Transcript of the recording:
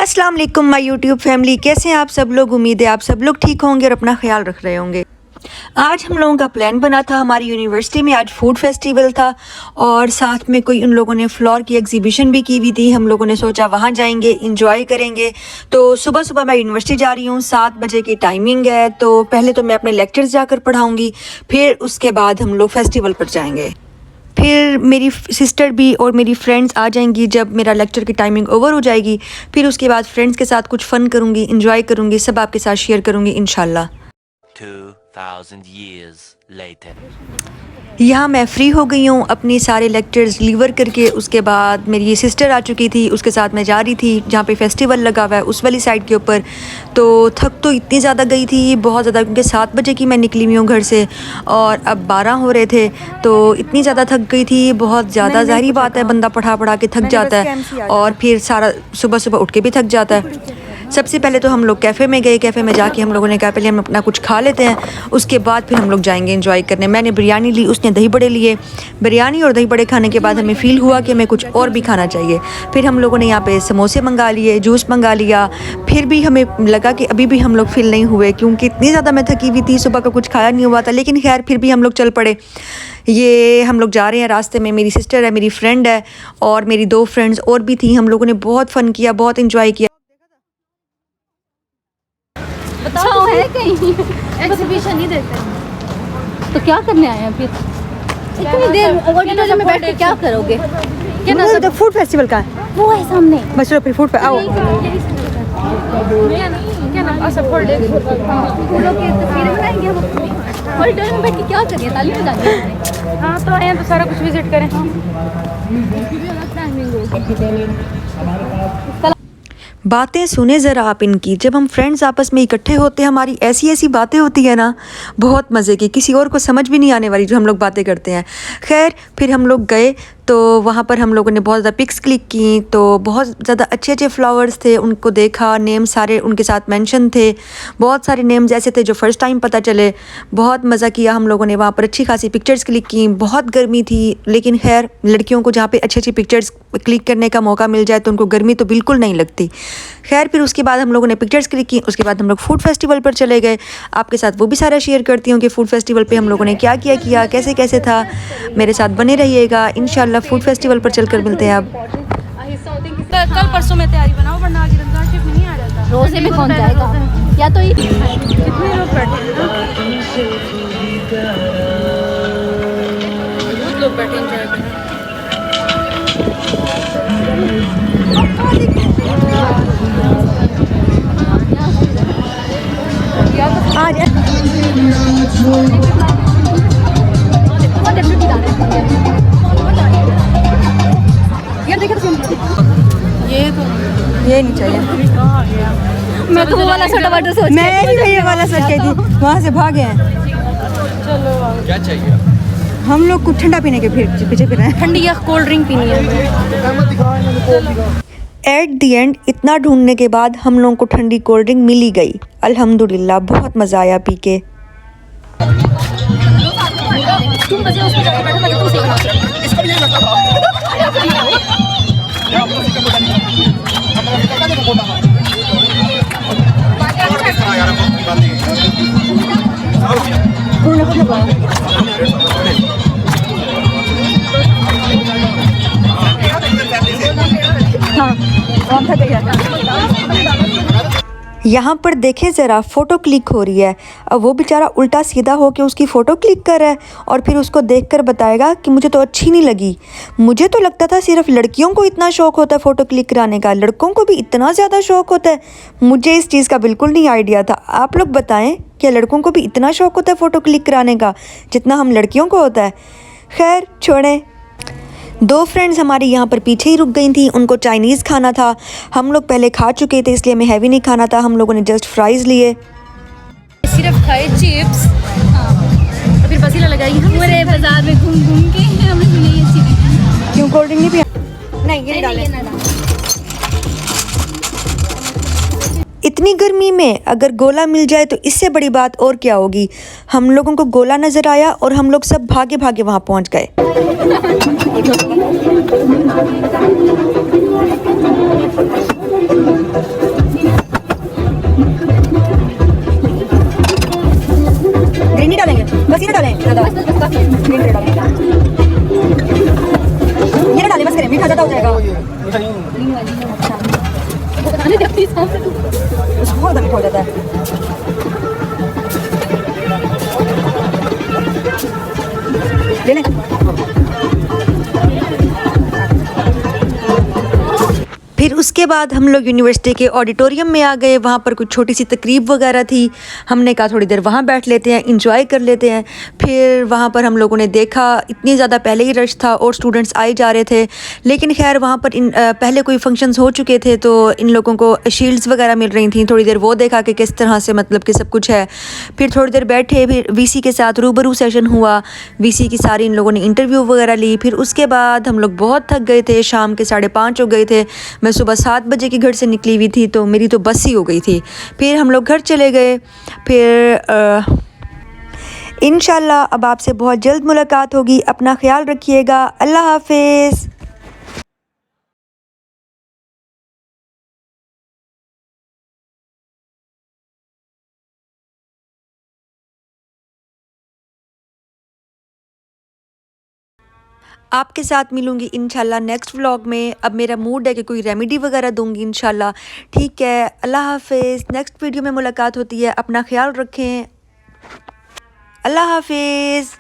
अस्सलाम वालेकुम my YouTube family, कैसे हैं आप सब लोग। उम्मीद है आप सब लोग ठीक होंगे और अपना ख्याल रख रहे होंगे। आज हम लोगों का प्लान बना था, हमारी यूनिवर्सिटी में आज फूड फेस्टिवल था और साथ में कोई उन लोगों ने फ्लोर की एग्जीबिशन भी की हुई थी। हम लोगों ने सोचा वहाँ जाएंगे, इंजॉय करेंगे। तो सुबह सुबह मैं यूनिवर्सिटी जा रही हूँ, 7 बजे की टाइमिंग है। तो पहले तो मैं अपने लेक्चर्स जाकर पढ़ाऊँगी, फिर उसके बाद हम लोग फेस्टिवल पर जाएंगे। फिर मेरी सिस्टर भी और मेरी फ्रेंड्स आ जाएंगी जब मेरा लेक्चर की टाइमिंग ओवर हो जाएगी। फिर उसके बाद फ्रेंड्स के साथ कुछ फ़न करूँगी, इंजॉय करूँगी, सब आपके साथ शेयर करूँगी इंशाल्लाह। 2000 years later. यहाँ मैं फ़्री हो गई हूँ अपनी सारे लेक्चर्स डिलीवर करके। उसके बाद मेरी ये सिस्टर आ चुकी थी, उसके साथ मैं जा रही थी जहाँ पे फेस्टिवल लगा हुआ है उस वाली साइड के ऊपर। तो थक तो इतनी ज़्यादा गई थी, बहुत ज़्यादा, क्योंकि 7 बजे की मैं निकली हुई हूँ घर से और अब 12 हो रहे थे। तो इतनी ज़्यादा थक गई थी, बहुत ज़्यादा। ज़ाहिर बात है, बंदा पढ़ा पढ़ा के थक जाता है और फिर सारा सुबह सुबह उठ के भी थक जाता है। सबसे पहले तो हम लोग कैफ़े में गए। कैफ़े में जाके हम लोगों ने कहा पहले हम अपना कुछ खा लेते हैं, उसके बाद फिर हम लोग जाएंगे एंजॉय करने। मैंने बिरयानी ली, उसने दही बड़े लिए। बिरयानी और दही बड़े खाने के बाद हमें फ़ील हुआ कि हमें कुछ और भी खाना चाहिए। फिर हम लोगों ने यहाँ पे समोसे मंगा लिए, जूस मंगा लिया। फिर भी हमें लगा कि अभी भी हम लोग फ़ील नहीं हुए, क्योंकि इतनी ज़्यादा मैं थकी हुई थी, सुबह का कुछ खाया नहीं हुआ था। लेकिन खैर फिर भी हम लोग चल पड़े। ये हम लोग जा रहे हैं, रास्ते में मेरी सिस्टर है, मेरी फ्रेंड है और मेरी 2 फ्रेंड्स और भी थी। हम लोगों ने बहुत फ़न किया, बहुत इंजॉय किया। बताओ है कहीं एग्जीबिशन नहीं देते तो क्या करने आए हैं फिर इतनी देर ऑडिटोरियम में बैठ के क्या करोगे? क्या ना तो फूड फेस्टिवल का है वो है सामने, बस। चलो फिर फूड पे आओ। क्या नाम फूलों की तस्वीरें बनाएंगे हम ऑडिटोरियम में बैठ के। क्या करेंगे? तालीम जाएंगे। हाँ तो आए तो सारा कुछ विजिट करें। बातें सुने ज़रा आप इनकी। जब हम फ्रेंड्स आपस में इकट्ठे होते हैं, हमारी ऐसी ऐसी बातें होती है ना, बहुत मज़े की, किसी और को समझ भी नहीं आने वाली जो हम लोग बातें करते हैं। खैर फिर हम लोग गए तो वहाँ पर हम लोगों ने बहुत ज़्यादा पिक्स क्लिक की। तो बहुत ज़्यादा अच्छे अच्छे फ्लावर्स थे, उनको देखा, नेम सारे उनके साथ मेंशन थे। बहुत सारे नेम्स ऐसे थे जो फ़र्स्ट टाइम पता चले। बहुत मज़ा किया हम लोगों ने, वहाँ पर अच्छी खासी पिक्चर्स क्लिक की। बहुत गर्मी थी, लेकिन खैर लड़कियों को जहाँ पे अच्छी अच्छी पिक्चर्स क्लिक करने का मौका मिल जाए तो उनको गर्मी तो बिल्कुल नहीं लगती। खैर फिर उसके बाद हम लोगों ने पिक्चर्स क्लिक की। उसके बाद हम लोग फूड फेस्टिवल पर चले गए। आपके साथ वो भी सारा शेयर करती हूँ कि फ़ूड फेस्टिवल पे हम लोगों ने क्या किया, कैसे कैसे था। मेरे साथ बने रहिएगा, इंशाल्लाह फूड फेस्टिवल पर चलकर मिलते हैं। अब कल परसों में तैयारी बनाओ वरना आज रमजान शरीफ में नहीं आ जाता। रोजे में कौन जाएगा? या तो कितने लोग बैठे हैं ना, बहुत लोग बैठे एंजॉय कर रहे हैं। ये नहीं चाहिए, मैं तो वो वाला छोटा वाटर सोच मैं भी ये वाला सोच के थी, वहाँ से भागे हैं। चलो क्या चाहिए? हम लोग कुछ ठंडा पीने के पीछे फिर रहे हैं। ठंडी या कोल्ड ड्रिंक पीनी है। एट दी एंड इतना ढूंढने के बाद हम लोगों को ठंडी कोल्ड ड्रिंक मिल ही गई, अल्हम्दुलिल्लाह। बहुत मज़ा आया पी के। यहाँ पर देखे ज़रा, फ़ोटो क्लिक हो रही है। अब वो बेचारा उल्टा सीधा हो के उसकी फ़ोटो क्लिक कर रहा है और फिर उसको देखकर बताएगा कि मुझे तो अच्छी नहीं लगी। मुझे तो लगता था सिर्फ लड़कियों को इतना शौक़ होता है फ़ोटो क्लिक कराने का, लड़कों को भी इतना ज़्यादा शौक़ होता है। मुझे इस चीज़ का बिल्कुल नहीं आइडिया था। आप लोग बताएं, क्या लड़कों को भी इतना शौक़ होता है फ़ोटो क्लिक कराने का जितना हम लड़कियों को होता है? खैर छोड़ें। 2 फ्रेंड्स हमारी यहाँ पर पीछे ही रुक गई थी, उनको चाइनीज़ खाना था। हम लोग पहले खा चुके थे इसलिए हमें हैवी नहीं खाना था। हम लोगों ने जस्ट फ्राइज़ लिए, सिर्फ खाए चिप्स। हाँ फिर पसीना लगाई पूरे बाजार में घूम घूम के। हमें भी नहीं अच्छी लगी। क्यों कोल्ड ड्रिंक नहीं पिया? नहीं, ये डालें। इतनी गर्मी में अगर गोला मिल जाए तो इससे बड़ी बात और क्या होगी। हम लोगों को गोला नज़र आया और हम लोग सब भागे भागे वहाँ पहुँच गए। आने दे प्लीज सामने तू। उसको बहुत दर्द हो जाता है। ले ले। फिर उसके बाद हम लोग यूनिवर्सिटी के ऑडिटोरियम में आ गए। वहाँ पर कुछ छोटी सी तकरीब वगैरह थी। हमने कहा थोड़ी देर वहाँ बैठ लेते हैं, इंजॉय कर लेते हैं। फिर वहाँ पर हम लोगों ने देखा इतनी ज़्यादा पहले ही रश था और स्टूडेंट्स आए जा रहे थे, लेकिन खैर वहाँ पर पहले कोई फंक्शंस हो चुके थे तो इन लोगों को शील्ड्स वगैरह मिल रही थी। थोड़ी देर वो देखा कि किस तरह से मतलब कि सब कुछ है। फिर थोड़ी देर बैठे, फिर वीसी के साथ रूबरू सेशन हुआ। वीसी की सारी इन लोगों ने इंटरव्यू वगैरह ली। फिर उसके बाद हम लोग बहुत थक गए थे, शाम के 5:30 हो गए थे। मैं सुबह 7 बजे के घर से निकली हुई थी तो मेरी तो बस ही हो गई थी। फिर हम लोग घर चले गए। फिर इंशाल्लाह अब आपसे बहुत जल्द मुलाकात होगी। अपना ख्याल रखिएगा। अल्लाह हाफिज़। आपके साथ मिलूँगी इंशाल्लाह नेक्स्ट व्लॉग में। अब मेरा मूड है कि कोई रेमेडी वगैरह दूंगी इंशाल्लाह। ठीक है, अल्लाह हाफिज़। नेक्स्ट वीडियो में मुलाकात होती है। अपना ख्याल रखें। अल्लाह हाफिज़।